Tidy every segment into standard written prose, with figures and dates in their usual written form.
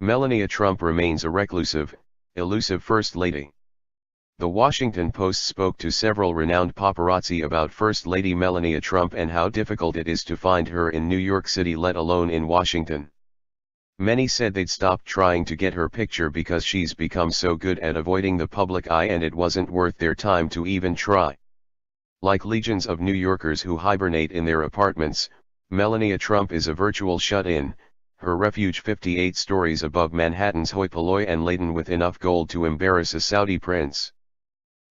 Melania Trump remains a reclusive, elusive First Lady. The Washington Post spoke to several renowned paparazzi about First Lady Melania Trump and how difficult it is to find her in New York City, let alone in Washington. Many said they'd stopped trying to get her picture because she's become so good at avoiding the public eye and it wasn't worth their time to even try. Like legions of New Yorkers who hibernate in their apartments, Melania Trump is a virtual shut-in, her refuge 58 stories above Manhattan's hoi polloi and laden with enough gold to embarrass a Saudi prince.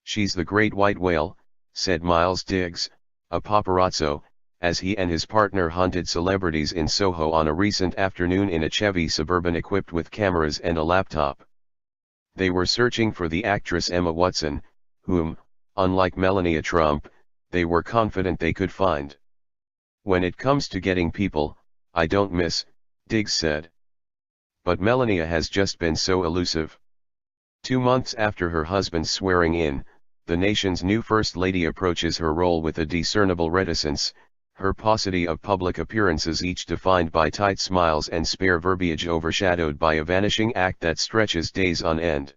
"She's the great white whale," said Miles Diggs, a paparazzo, as he and his partner hunted celebrities in Soho on a recent afternoon in a Chevy Suburban equipped with cameras and a laptop. They were searching for the actress Emma Watson, whom, unlike Melania Trump, they were confident they could find. "When it comes to getting people, I don't miss," Diggs said. But Melania has just been so elusive. 2 months after her husband's swearing in, the nation's new First Lady approaches her role with a discernible reticence, her paucity of public appearances each defined by tight smiles and spare verbiage overshadowed by a vanishing act that stretches days on end.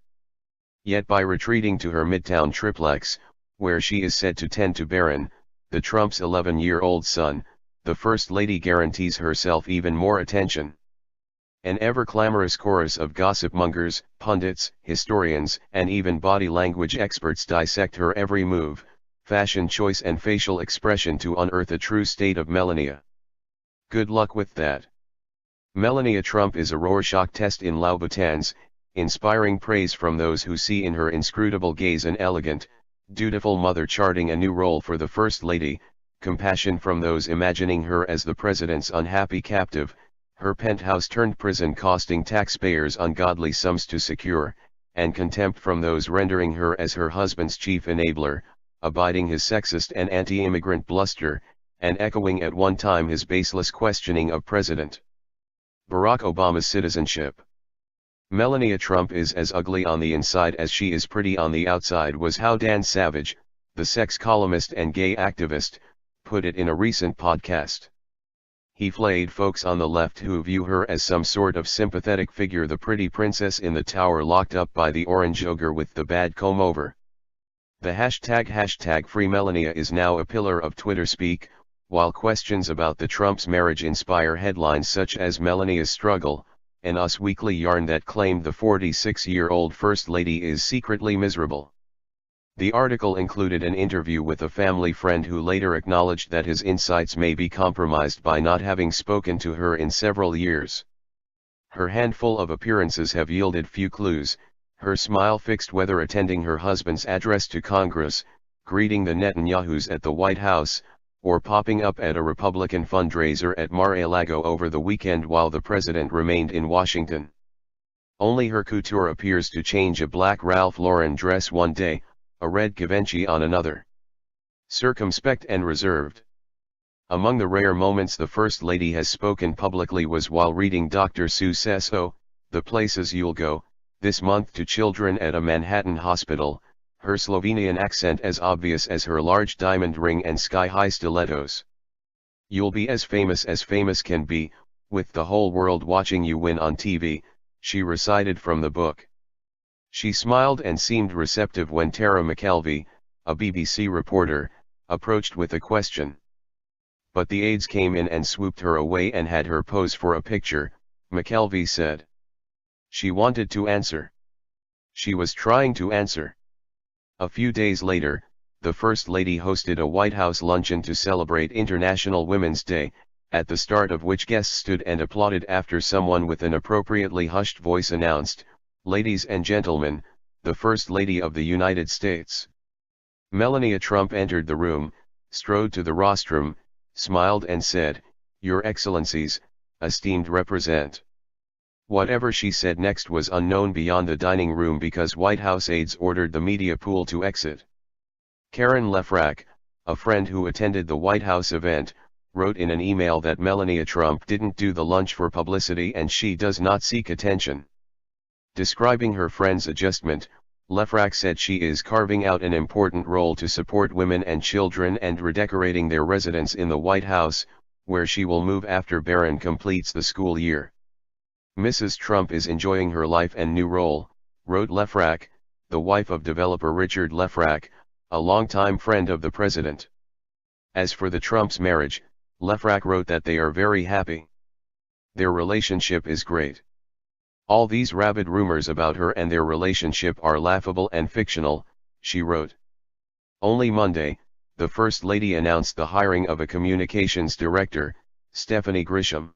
Yet by retreating to her midtown triplex, where she is said to tend to Barron, the Trump's 11-year-old son, the First Lady guarantees herself even more attention. An ever-clamorous chorus of gossip-mongers, pundits, historians, and even body language experts dissect her every move, fashion choice and facial expression to unearth a true state of Melania. Good luck with that. Melania Trump is a Rorschach test in Louboutins, inspiring praise from those who see in her inscrutable gaze an elegant, dutiful mother charting a new role for the First Lady, compassion from those imagining her as the president's unhappy captive, her penthouse turned prison costing taxpayers ungodly sums to secure, and contempt from those rendering her as her husband's chief enabler, abiding his sexist and anti-immigrant bluster, and echoing at one time his baseless questioning of President Barack Obama's citizenship. "Melania Trump is as ugly on the inside as she is pretty on the outside," was how Dan Savage, the sex columnist and gay activist, put it in a recent podcast. He flayed folks on the left who view her as some sort of sympathetic figure, the pretty princess in the tower locked up by the orange ogre with the bad comb-over. The hashtag Free Melania is now a pillar of Twitter speak, while questions about the Trumps' marriage inspire headlines such as Melania's struggle, an Us Weekly yarn that claimed the 46-year-old First Lady is secretly miserable. The article included an interview with a family friend who later acknowledged that his insights may be compromised by not having spoken to her in several years. Her handful of appearances have yielded few clues, her smile fixed whether attending her husband's address to Congress, greeting the Netanyahus at the White House, or popping up at a Republican fundraiser at Mar-a-Lago over the weekend while the president remained in Washington. Only her couture appears to change: a black Ralph Lauren dress one day, a red Givenchy on another. Circumspect and reserved. Among the rare moments the First Lady has spoken publicly was while reading Dr. Seuss's The Places You'll Go, this month to children at a Manhattan hospital, her Slovenian accent as obvious as her large diamond ring and sky-high stilettos. "You'll be as famous can be, with the whole world watching you win on TV," she recited from the book. She smiled and seemed receptive when Tara McKelvey, a BBC reporter, approached with a question. But the aides came in and swooped her away and had her pose for a picture, McKelvey said. She wanted to answer. She was trying to answer. A few days later, the First Lady hosted a White House luncheon to celebrate International Women's Day, at the start of which guests stood and applauded after someone with an appropriately hushed voice announced, "Ladies and gentlemen, the First Lady of the United States." Melania Trump entered the room, strode to the rostrum, smiled and said, "Your Excellencies, esteemed represent." Whatever she said next was unknown beyond the dining room because White House aides ordered the media pool to exit. Karen Lefrak, a friend who attended the White House event, wrote in an email that Melania Trump didn't do the lunch for publicity and she does not seek attention. Describing her friend's adjustment, Lefrak said she is carving out an important role to support women and children and redecorating their residence in the White House, where she will move after Barron completes the school year. Mrs. Trump is enjoying her life and new role, wrote Lefrak, the wife of developer Richard Lefrak, a longtime friend of the president. As for the Trumps' marriage, Lefrak wrote that they are very happy. Their relationship is great. All these rabid rumors about her and their relationship are laughable and fictional, she wrote. Only Monday, the First Lady announced the hiring of a communications director, Stephanie Grisham.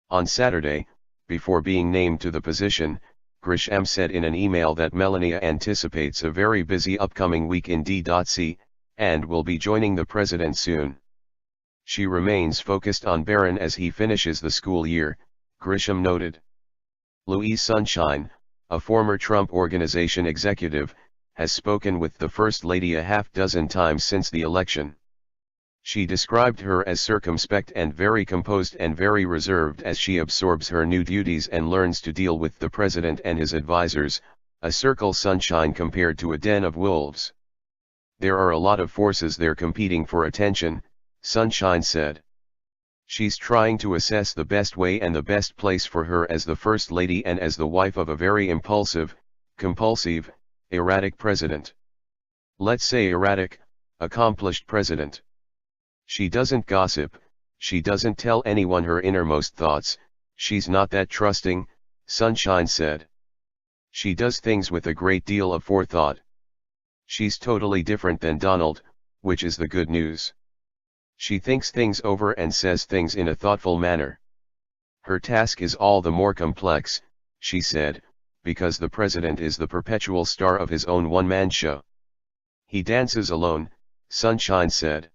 On Saturday, before being named to the position, Grisham said in an email that Melania anticipates a very busy upcoming week in D.C., and will be joining the president soon. She remains focused on Barron as he finishes the school year, Grisham noted. Louise Sunshine, a former Trump Organization executive, has spoken with the First Lady a half-dozen times since the election. She described her as circumspect and very composed and very reserved as she absorbs her new duties and learns to deal with the president and his advisors, a circle Sunshine compared to a den of wolves. There are a lot of forces there competing for attention, Sunshine said. She's trying to assess the best way and the best place for her as the First Lady and as the wife of a very impulsive, compulsive, erratic president. Let's say erratic, accomplished president. She doesn't gossip, she doesn't tell anyone her innermost thoughts, she's not that trusting, Sunshine said. She does things with a great deal of forethought. She's totally different than Donald, which is the good news. She thinks things over and says things in a thoughtful manner. Her task is all the more complex, she said, because the president is the perpetual star of his own one-man show. He dances alone, Sunshine said.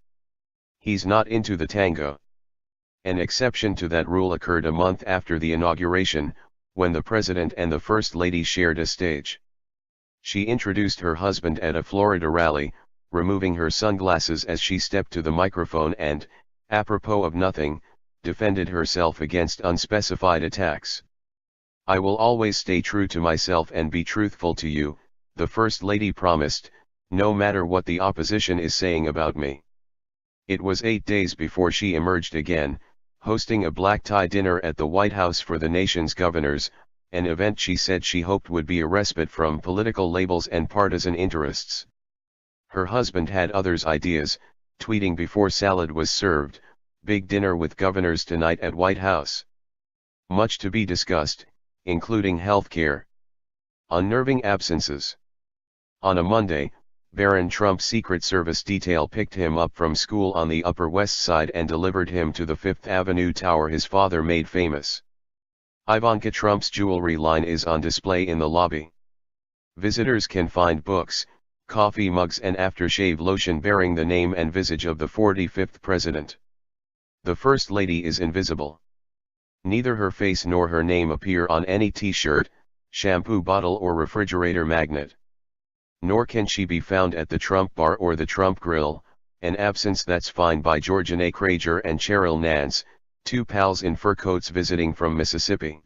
He's not into the tango. An exception to that rule occurred a month after the inauguration, when the president and the First Lady shared a stage. She introduced her husband at a Florida rally, removing her sunglasses as she stepped to the microphone and, apropos of nothing, defended herself against unspecified attacks. I will always stay true to myself and be truthful to you, the First Lady promised, no matter what the opposition is saying about me. It was 8 days before she emerged again, hosting a black-tie dinner at the White House for the nation's governors, an event she said she hoped would be a respite from political labels and partisan interests. Her husband had others' ideas, tweeting before salad was served, big dinner with governors tonight at White House. Much to be discussed, including health care. Unnerving absences. On a Monday, Barron Trump's Secret Service detail picked him up from school on the Upper West Side and delivered him to the Fifth Avenue tower his father made famous. Ivanka Trump's jewelry line is on display in the lobby. Visitors can find books, coffee mugs and aftershave lotion bearing the name and visage of the 45th president. The First Lady is invisible. Neither her face nor her name appear on any t-shirt, shampoo bottle or refrigerator magnet. Nor can she be found at the Trump Bar or the Trump Grill, an absence that's fine by Georgianne Crager and Cheryl Nance, two pals in fur coats visiting from Mississippi.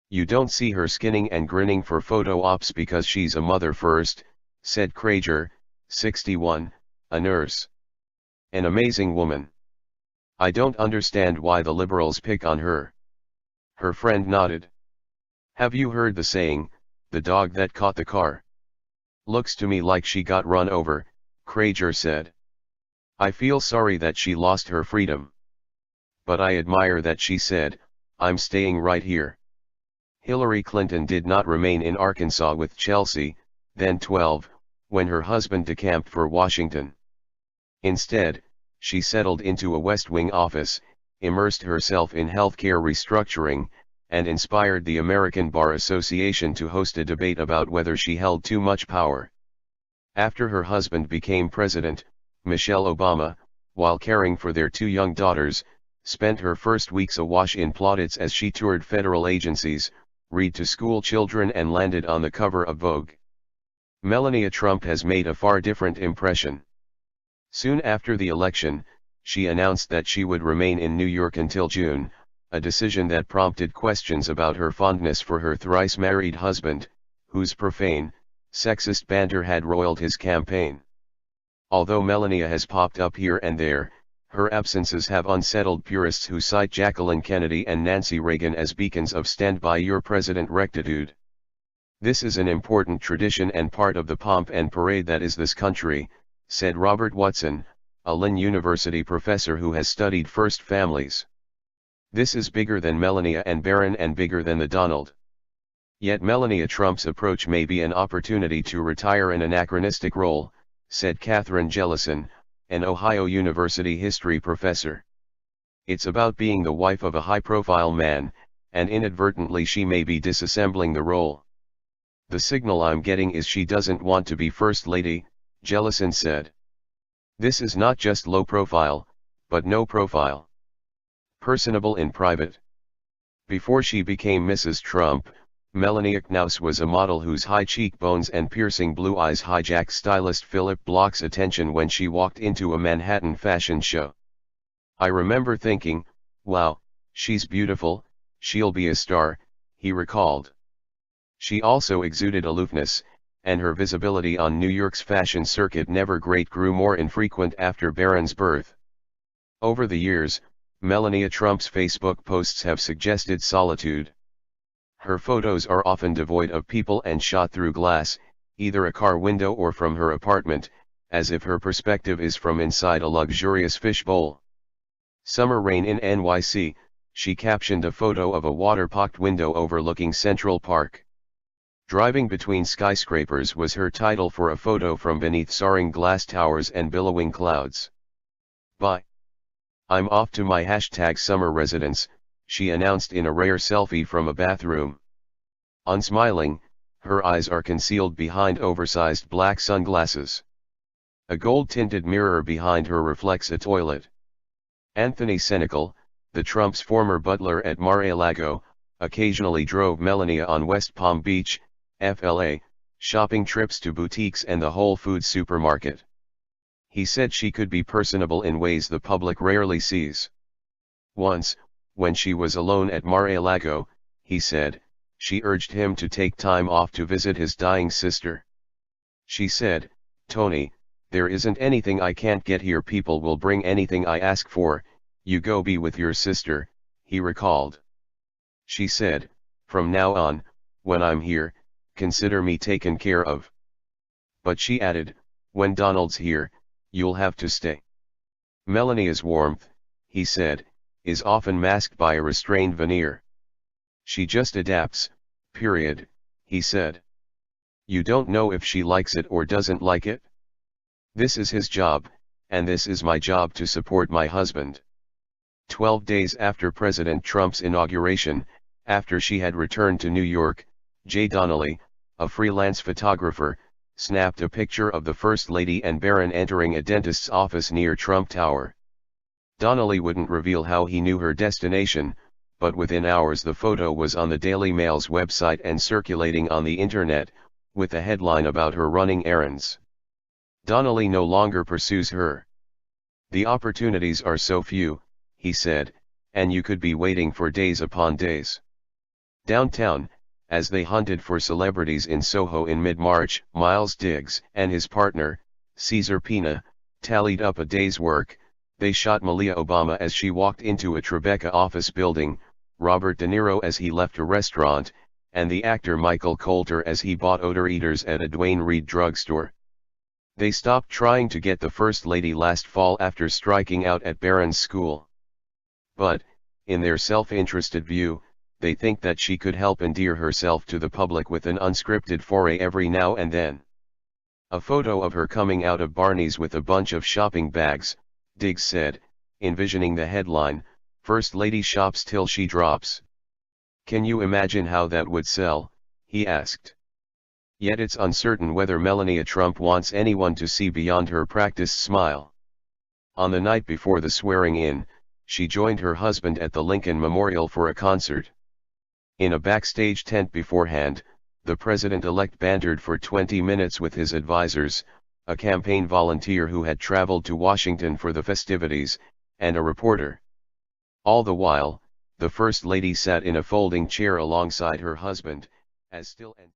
You don't see her skinning and grinning for photo ops because she's a mother first, said Crager, 61, a nurse. An amazing woman. I don't understand why the liberals pick on her. Her friend nodded. Have you heard the saying, the dog that caught the car? Looks to me like she got run over, Crager said. I feel sorry that she lost her freedom. But I admire that she said, I'm staying right here. Hillary Clinton did not remain in Arkansas with Chelsea, then 12, when her husband decamped for Washington. Instead, she settled into a West Wing office, immersed herself in healthcare restructuring, and inspired the American Bar Association to host a debate about whether she held too much power. After her husband became president, Michelle Obama, while caring for their two young daughters, spent her first weeks awash in plaudits as she toured federal agencies, read to school children and landed on the cover of Vogue. Melania Trump has made a far different impression. Soon after the election, she announced that she would remain in New York until June, a decision that prompted questions about her fondness for her thrice-married husband, whose profane, sexist banter had roiled his campaign. Although Melania has popped up here and there, Her absences have unsettled purists who cite Jacqueline Kennedy and Nancy Reagan as beacons of stand by your president rectitude. This is an important tradition and part of the pomp and parade that is this country, said Robert Watson, a Lynn University professor who has studied first families. This is bigger than Melania and Barron and bigger than the Donald. Yet Melania Trump's approach may be an opportunity to retire an anachronistic role, said Catherine Jellison, an Ohio University history professor. It's about being the wife of a high-profile man, and inadvertently she may be disassembling the role. The signal I'm getting is she doesn't want to be First Lady, Jellison said. This is not just low profile, but no profile. Personable in private. Before she became Mrs. Trump, Melania Knauss was a model whose high cheekbones and piercing blue eyes hijacked stylist Philip Bloch's attention when she walked into a Manhattan fashion show. I remember thinking, wow, she's beautiful, she'll be a star, he recalled. She also exuded aloofness, and her visibility on New York's fashion circuit never grew more infrequent after Barron's birth. Over the years, Melania Trump's Facebook posts have suggested solitude. Her photos are often devoid of people and shot through glass, either a car window or from her apartment, as if her perspective is from inside a luxurious fishbowl. Summer rain in NYC, she captioned a photo of a water-pocked window overlooking Central Park. Driving between skyscrapers was her title for a photo from beneath soaring glass towers and billowing clouds. Bye. I'm off to my #summer residence, she announced in a rare selfie from a bathroom. Unsmiling, her eyes are concealed behind oversized black sunglasses. A gold-tinted mirror behind her reflects a toilet. Anthony Senecal, the Trumps' former butler at Mar-a-Lago, occasionally drove Melania on West Palm Beach, FLA, shopping trips to boutiques and the Whole Foods supermarket. He said she could be personable in ways the public rarely sees. Once, when she was alone at Mar-a-Lago, he said, she urged him to take time off to visit his dying sister. She said, Tony, there isn't anything I can't get here. People will bring anything I ask for, you go be with your sister, he recalled. She said, from now on, when I'm here, consider me taken care of. But she added, when Donald's here, you'll have to stay. Melania's warmth, he said, is often masked by a restrained veneer. She just adapts, period, he said. You don't know if she likes it or doesn't like it. This is his job, and this is my job to support my husband. 12 days after President Trump's inauguration, after she had returned to New York, Jay Donnelly, a freelance photographer, snapped a picture of the First Lady and Barron entering a dentist's office near Trump Tower. Donnelly wouldn't reveal how he knew her destination, but within hours the photo was on the Daily Mail's website and circulating on the internet, with a headline about her running errands. Donnelly no longer pursues her. The opportunities are so few, he said, and you could be waiting for days upon days. Downtown, as they hunted for celebrities in Soho in mid-March, Miles Diggs and his partner, Cesar Pina, tallied up a day's work. They shot Malia Obama as she walked into a Tribeca office building, Robert De Niro as he left a restaurant, and the actor Michael Coulter as he bought odor eaters at a Duane Reade drugstore. They stopped trying to get the First Lady last fall after striking out at Barron's school. But, in their self-interested view, they think that she could help endear herself to the public with an unscripted foray every now and then. A photo of her coming out of Barney's with a bunch of shopping bags, Diggs said, envisioning the headline, First Lady shops till she drops. Can you imagine how that would sell? He asked. Yet it's uncertain whether Melania Trump wants anyone to see beyond her practiced smile. On the night before the swearing-in, she joined her husband at the Lincoln Memorial for a concert. In a backstage tent beforehand, the president-elect bantered for 20 minutes with his advisors, a campaign volunteer who had traveled to Washington for the festivities, and a reporter. All the while, the First Lady sat in a folding chair alongside her husband, as still and